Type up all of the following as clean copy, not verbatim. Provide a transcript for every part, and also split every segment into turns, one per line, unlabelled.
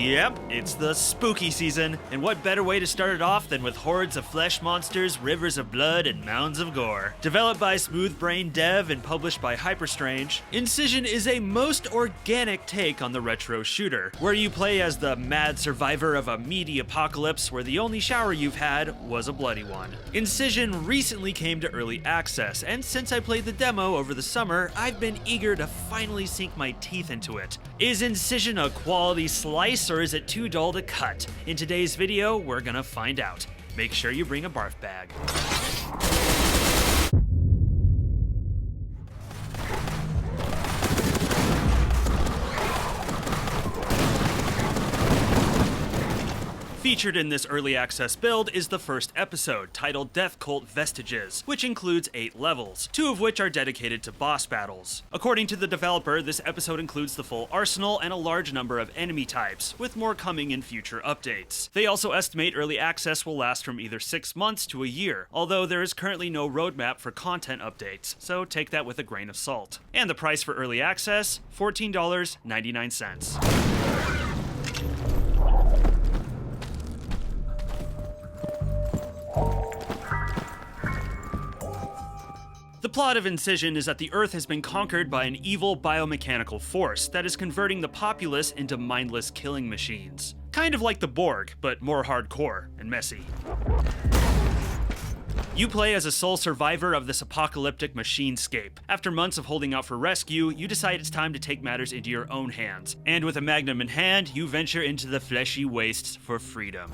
Yep, it's the spooky season, and what better way to start it off than with hordes of flesh monsters, rivers of blood, and mounds of gore. Developed by Smoothbraindev and published by Hyperstrange, Incision is a most organic take on the retro shooter, where you play as the mad survivor of a meaty apocalypse where the only shower you've had was a bloody one. Incision recently came to early access, and since I played the demo over the summer, I've been eager to finally sink my teeth into it. Is Incision a quality slice, or is it too dull to cut? In today's video, we're gonna find out. Make sure you bring a barf bag. Featured in this early access build is the first episode, titled Death Cult Vestiges, which includes 8 levels, 2 of which are dedicated to boss battles. According to the developer, this episode includes the full arsenal and a large number of enemy types, with more coming in future updates. They also estimate early access will last from either 6 months to a year, although there is currently no roadmap for content updates, so take that with a grain of salt. And the price for early access, $14.99. The plot of Incision is that the Earth has been conquered by an evil biomechanical force that is converting the populace into mindless killing machines. Kind of like the Borg, but more hardcore and messy. You play as a sole survivor of this apocalyptic machinescape. After months of holding out for rescue, you decide it's time to take matters into your own hands. And with a magnum in hand, you venture into the fleshy wastes for freedom.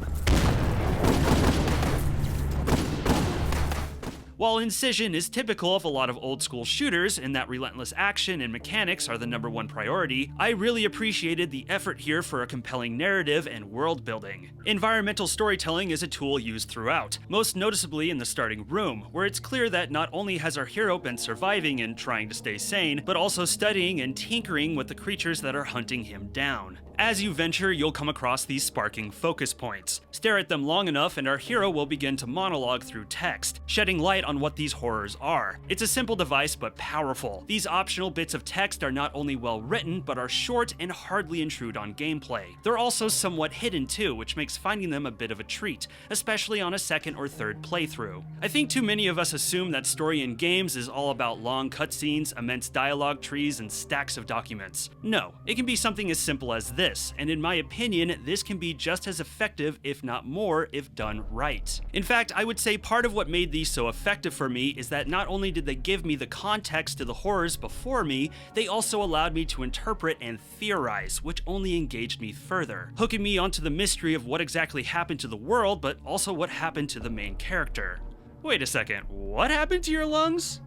While Incision is typical of a lot of old-school shooters in that relentless action and mechanics are the #1 priority, I really appreciated the effort here for a compelling narrative and world building. Environmental storytelling is a tool used throughout, most noticeably in the starting room, where it's clear that not only has our hero been surviving and trying to stay sane, but also studying and tinkering with the creatures that are hunting him down. As you venture, you'll come across these sparking focus points. Stare at them long enough and our hero will begin to monologue through text, shedding light on what these horrors are. It's a simple device but powerful. These optional bits of text are not only well written, but are short and hardly intrude on gameplay. They're also somewhat hidden too, which makes finding them a bit of a treat, especially on a second or third playthrough. I think too many of us assume that story in games is all about long cutscenes, immense dialogue trees, and stacks of documents. No, it can be something as simple as this. And in my opinion, this can be just as effective, if not more, if done right. In fact, I would say part of what made these so effective for me is that not only did they give me the context to the horrors before me, they also allowed me to interpret and theorize, which only engaged me further, hooking me onto the mystery of what exactly happened to the world, but also what happened to the main character. Wait a second, what happened to your lungs?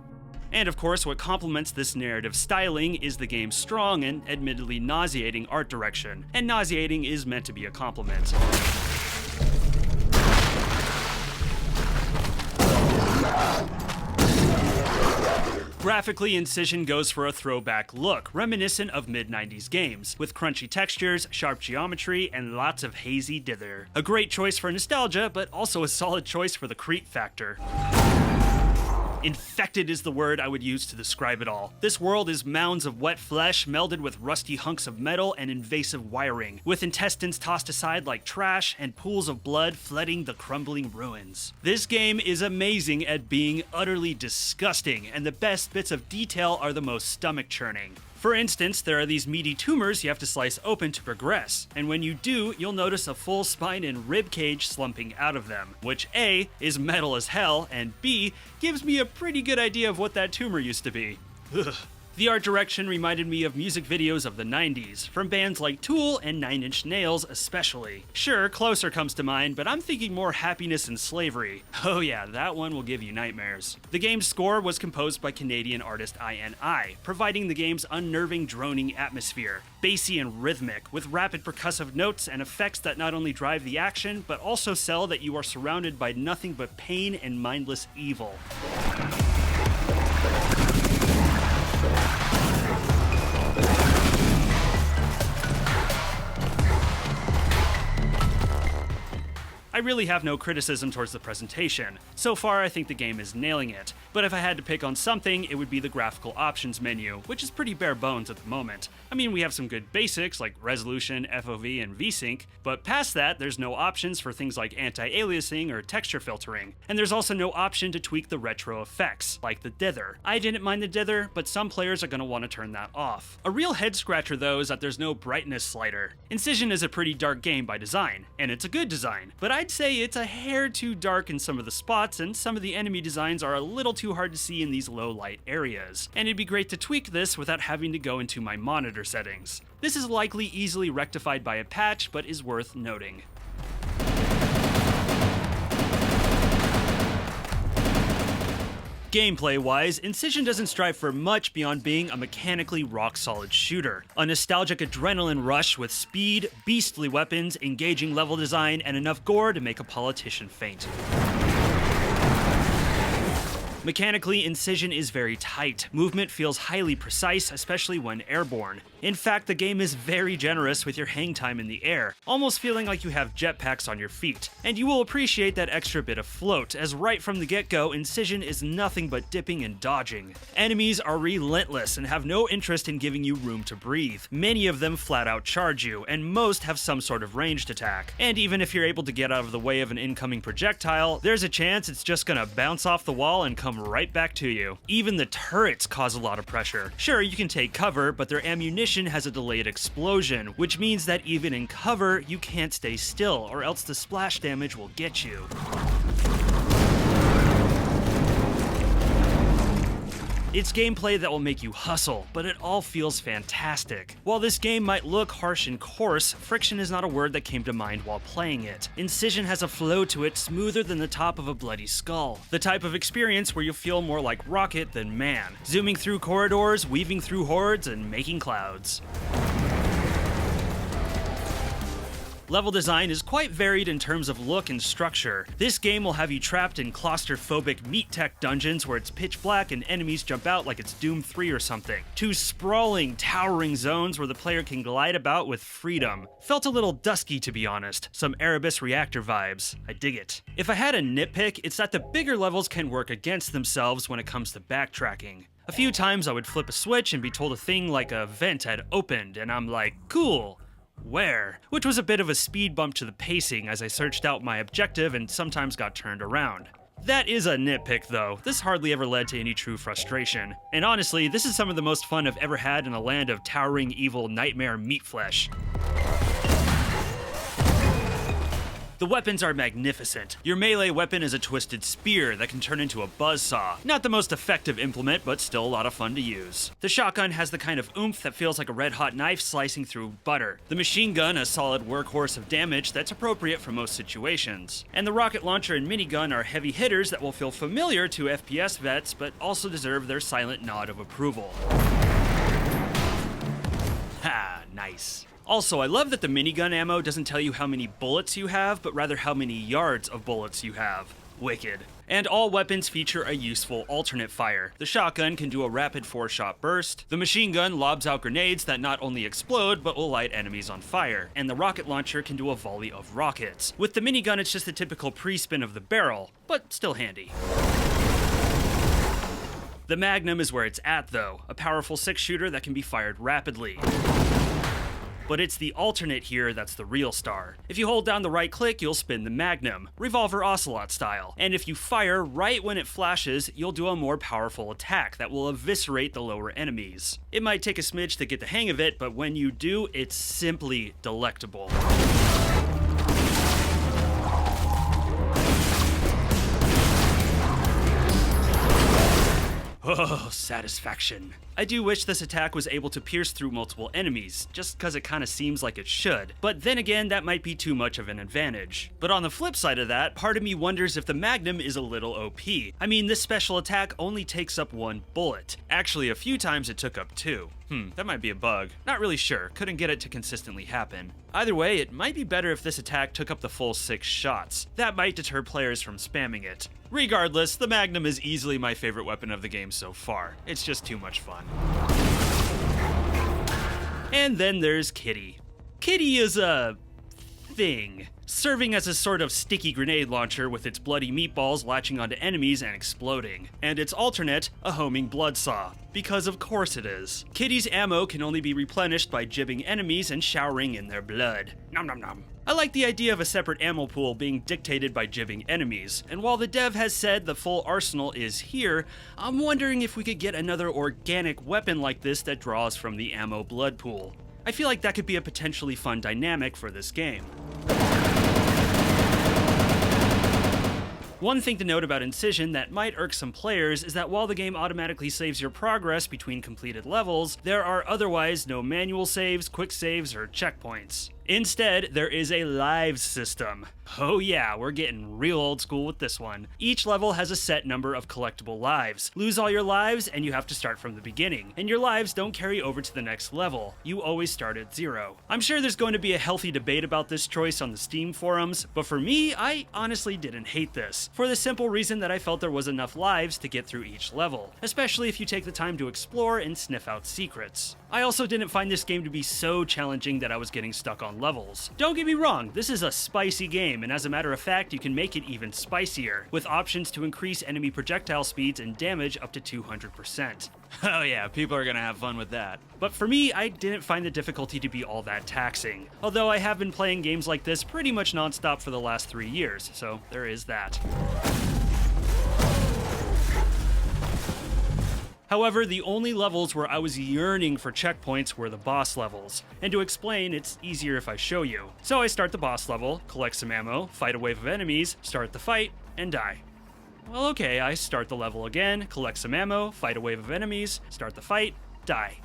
And of course, what complements this narrative styling is the game's strong and admittedly nauseating art direction. And nauseating is meant to be a compliment. Graphically, Incision goes for a throwback look, reminiscent of mid-90s games, with crunchy textures, sharp geometry, and lots of hazy dither. A great choice for nostalgia, but also a solid choice for the creep factor. Infected is the word I would use to describe it all. This world is mounds of wet flesh melded with rusty hunks of metal and invasive wiring, with intestines tossed aside like trash and pools of blood flooding the crumbling ruins. This game is amazing at being utterly disgusting, and the best bits of detail are the most stomach-churning. For instance, there are these meaty tumors you have to slice open to progress, and when you do, you'll notice a full spine and rib cage slumping out of them, which A, is metal as hell, and B, gives me a pretty good idea of what that tumor used to be. Ugh. The art direction reminded me of music videos of the 90s, from bands like Tool and 9 Inch Nails especially. Sure, Closer comes to mind, but I'm thinking more Happiness and Slavery. Oh yeah, that one will give you nightmares. The game's score was composed by Canadian artist INI, providing the game's unnerving droning atmosphere, bassy and rhythmic, with rapid percussive notes and effects that not only drive the action, but also sell that you are surrounded by nothing but pain and mindless evil. I really have no criticism towards the presentation. So far, I think the game is nailing it. But if I had to pick on something, it would be the graphical options menu, which is pretty bare bones at the moment. I mean, we have some good basics like resolution, FOV, and VSync, but past that, there's no options for things like anti-aliasing or texture filtering. And there's also no option to tweak the retro effects, like the dither. I didn't mind the dither, but some players are going to want to turn that off. A real head scratcher though is that there's no brightness slider. Incision is a pretty dark game by design, and it's a good design, but I'd say it's a hair too dark in some of the spots, and some of the enemy designs are a little too hard to see in these low light areas. And it'd be great to tweak this without having to go into my monitor settings. This is likely easily rectified by a patch, but is worth noting. Gameplay-wise, Incision doesn't strive for much beyond being a mechanically rock-solid shooter. A nostalgic adrenaline rush with speed, beastly weapons, engaging level design, and enough gore to make a politician faint. Mechanically, Incision is very tight. Movement feels highly precise, especially when airborne. In fact, the game is very generous with your hang time in the air, almost feeling like you have jetpacks on your feet. And you will appreciate that extra bit of float, as right from the get-go, Incision is nothing but dipping and dodging. Enemies are relentless and have no interest in giving you room to breathe. Many of them flat out charge you, and most have some sort of ranged attack. And even if you're able to get out of the way of an incoming projectile, there's a chance it's just gonna bounce off the wall and come right back to you. Even the turrets cause a lot of pressure. Sure, you can take cover, but their ammunition has a delayed explosion, which means that even in cover, you can't stay still, or else the splash damage will get you. It's gameplay that will make you hustle, but it all feels fantastic. While this game might look harsh and coarse, friction is not a word that came to mind while playing it. Incision has a flow to it smoother than the top of a bloody skull. The type of experience where you feel more like Rocket than man, zooming through corridors, weaving through hordes, and making clouds. Level design is quite varied in terms of look and structure. This game will have you trapped in claustrophobic meat-tech dungeons where it's pitch black and enemies jump out like it's Doom 3 or something, to sprawling, towering zones where the player can glide about with freedom. Felt a little dusky, to be honest. Some Erebus Reactor vibes. I dig it. If I had a nitpick, it's that the bigger levels can work against themselves when it comes to backtracking. A few times I would flip a switch and be told a thing like a vent had opened, and I'm like, cool. Where? Which was a bit of a speed bump to the pacing as I searched out my objective and sometimes got turned around. That is a nitpick though, this hardly ever led to any true frustration. And honestly, this is some of the most fun I've ever had in a land of towering evil nightmare meat flesh. The weapons are magnificent. Your melee weapon is a twisted spear that can turn into a buzzsaw. Not the most effective implement, but still a lot of fun to use. The shotgun has the kind of oomph that feels like a red-hot knife slicing through butter. The machine gun, a solid workhorse of damage that's appropriate for most situations. And the rocket launcher and minigun are heavy hitters that will feel familiar to FPS vets, but also deserve their silent nod of approval. Ha, nice. Also, I love that the minigun ammo doesn't tell you how many bullets you have, but rather how many yards of bullets you have. Wicked. And all weapons feature a useful alternate fire. The shotgun can do a rapid 4-shot burst, the machine gun lobs out grenades that not only explode, but will light enemies on fire, and the rocket launcher can do a volley of rockets. With the minigun, it's just the typical pre-spin of the barrel, but still handy. The Magnum is where it's at though, a powerful 6-shooter that can be fired rapidly. But it's the alternate here that's the real star. If you hold down the right click, you'll spin the Magnum, Revolver Ocelot style. And if you fire right when it flashes, you'll do a more powerful attack that will eviscerate the lower enemies. It might take a smidge to get the hang of it, but when you do, it's simply delectable. Oh, satisfaction. I do wish this attack was able to pierce through multiple enemies, just cause it kinda seems like it should. But then again, that might be too much of an advantage. But on the flip side of that, part of me wonders if the Magnum is a little OP. I mean, this special attack only takes up 1 bullet. Actually, a few times it took up 2. That might be a bug. Not really sure, couldn't get it to consistently happen. Either way, it might be better if this attack took up the full 6 shots. That might deter players from spamming it. Regardless, the Magnum is easily my favorite weapon of the game so far. It's just too much fun. And then there's Kitty. Kitty is a thing. serving as a sort of sticky grenade launcher with its bloody meatballs latching onto enemies and exploding. And its alternate, a homing bloodsaw. Because of course it is. Kitty's ammo can only be replenished by jibbing enemies and showering in their blood. Nom nom nom. I like the idea of a separate ammo pool being dictated by jibbing enemies, and while the dev has said the full arsenal is here, I'm wondering if we could get another organic weapon like this that draws from the ammo blood pool. I feel like that could be a potentially fun dynamic for this game. One thing to note about Incision that might irk some players is that while the game automatically saves your progress between completed levels, there are otherwise no manual saves, quick saves, or checkpoints. Instead, there is a lives system. Oh yeah, we're getting real old school with this one. Each level has a set number of collectible lives. Lose all your lives and you have to start from the beginning, and your lives don't carry over to the next level. You always start at 0. I'm sure there's going to be a healthy debate about this choice on the Steam forums, but for me, I honestly didn't hate this, for the simple reason that I felt there was enough lives to get through each level, especially if you take the time to explore and sniff out secrets. I also didn't find this game to be so challenging that I was getting stuck on levels. Don't get me wrong, this is a spicy game, and as a matter of fact, you can make it even spicier, with options to increase enemy projectile speeds and damage up to 200%. Oh yeah, people are gonna have fun with that. But for me, I didn't find the difficulty to be all that taxing, although I have been playing games like this pretty much non-stop for the last 3 years, so there is that. However, the only levels where I was yearning for checkpoints were the boss levels. And to explain, it's easier if I show you. So I start the boss level, collect some ammo, fight a wave of enemies, start the fight, and die. Well, okay, I start the level again, collect some ammo, fight a wave of enemies, start the fight, die.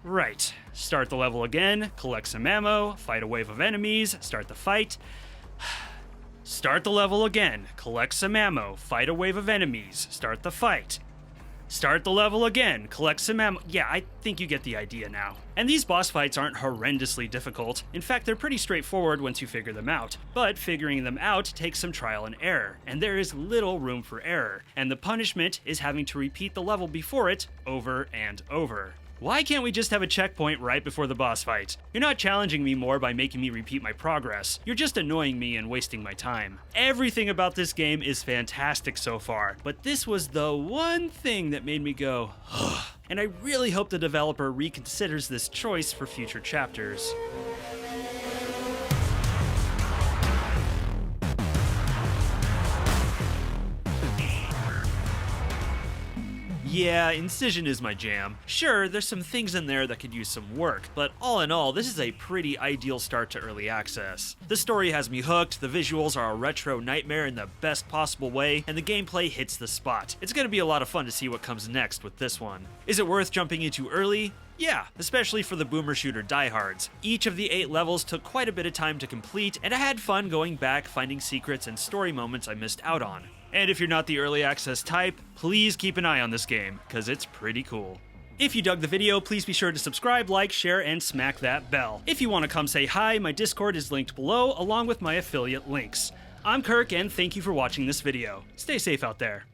Right. Start the level again, collect some ammo, fight a wave of enemies, start the fight. Start the level again, collect some ammo, fight a wave of enemies, start the fight. Start the level again, collect some ammo. Yeah, I think you get the idea now. And these boss fights aren't horrendously difficult. In fact, they're pretty straightforward once you figure them out. But figuring them out takes some trial and error, and there is little room for error. And the punishment is having to repeat the level before it over and over. Why can't we just have a checkpoint right before the boss fight? You're not challenging me more by making me repeat my progress. You're just annoying me and wasting my time. Everything about this game is fantastic so far, but this was the one thing that made me go, ugh. And I really hope the developer reconsiders this choice for future chapters. Yeah, Incision is my jam. Sure, there's some things in there that could use some work, but all in all, this is a pretty ideal start to early access. The story has me hooked, the visuals are a retro nightmare in the best possible way, and the gameplay hits the spot. It's gonna be a lot of fun to see what comes next with this one. Is it worth jumping into early? Yeah, especially for the boomer shooter diehards. Each of the 8 levels took quite a bit of time to complete, and I had fun going back, finding secrets and story moments I missed out on. And if you're not the early access type, please keep an eye on this game, because it's pretty cool. If you dug the video, please be sure to subscribe, like, share, and smack that bell. If you want to come say hi, my Discord is linked below, along with my affiliate links. I'm Kirk, and thank you for watching this video. Stay safe out there.